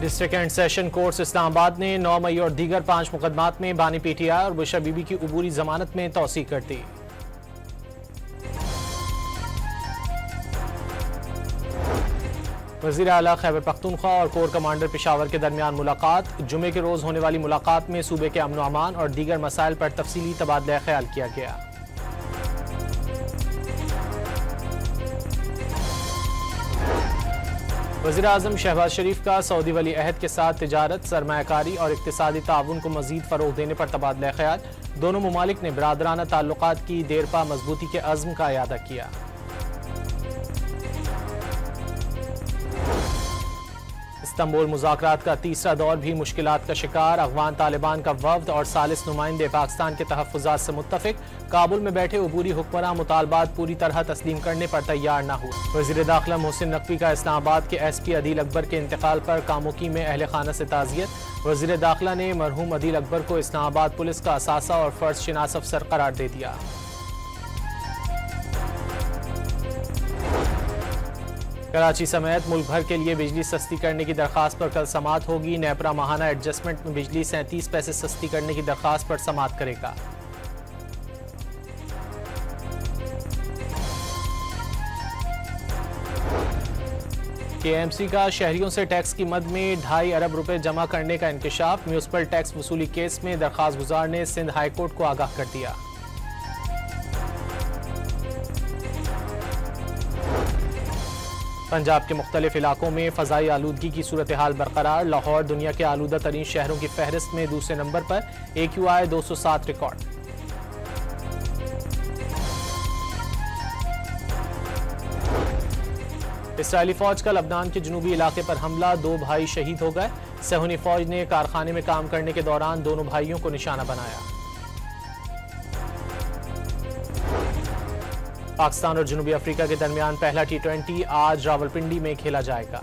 District and session courts Islamabad ने 9 मई और दीगर 5 मुकदमात में बानी पीटीआई और बुशरा बीबी की अबूरी जमानत में तौसीक कर दी। वज़ीर आला खैबर पख्तूनख्वा और कोर कमांडर पेशावर के दरमियान मुलाकात। जुमे के रोज होने वाली मुलाकात में सूबे के अमन अमान और दीगर मसाइल पर तफसीली तबादला ख्याल किया गया। वज़ीर आज़म शहबाज शरीफ का सऊदी वली अहद के साथ तिजारत, सरमायाकारी और इक्तिसादी ताउन को मजीद फ़रोग़ देने पर तबादला ख्याल। दोनों ममालिक ने बरादराना ताल्लुकात की देरपा मजबूती के अज़्म का इयादा किया। इस्तांबुल मुज़ाकरात का तीसरा दौर भी मुश्किलात का शिकार। अफ़गान तालिबान का वफ़द और सालिस नुमाइंदे पाकिस्तान के तहफ़्फ़ुज़ात से मुत्तफ़िक। काबुल में बैठे अबूरी हुक्मरान मुतालबात पूरी तरह तस्लीम करने पर तैयार न हुए। वज़ीर दाखिला मोहसिन नकवी का इस्लामाबाद के SP अदील अकबर के इंतकाल पर कामोकी में अहले खाना से ताज़ियत। वज़ीर दाखिला ने मरहूम अदील अकबर को इस्लामाबाद पुलिस का असासा और फ़र्ज शिनास अफसर करार दे दिया। कराची समेत मुल्क भर के लिए बिजली सस्ती करने की दरख्वास्त पर कल समाअत होगी। नेपरा माहाना एडजस्टमेंट में बिजली 37 पैसे सस्ती करने की दरख्वास्त पर समाअत करेगा। KMC का शहरियों से टैक्स की मद में 2.5 अरब रुपए जमा करने का इंकशाफ। म्यूनिसिपल टैक्स वसूली केस में दरख्वास्त गुजार ने सिंध हाई कोर्ट को आगाह कर दिया। पंजाब के मुख्तलिफ इलाकों में फ़ज़ाई आलूदगी की सूरत हाल बरकरार। लाहौर दुनिया के आलूदा तरीन शहरों की फहरिस्त में दूसरे नंबर पर। AQI 207 record. इसराइली फौज का लबनान के जनूबी इलाके पर हमला, 2 भाई शहीद हो गए। सहूनी फौज ने कारखाने में काम करने के दौरान दोनों भाइयों को निशाना बनाया। पाकिस्तान और जनूबी अफ्रीका के दरमियान पहला T20 आज रावलपिंडी में खेला जाएगा।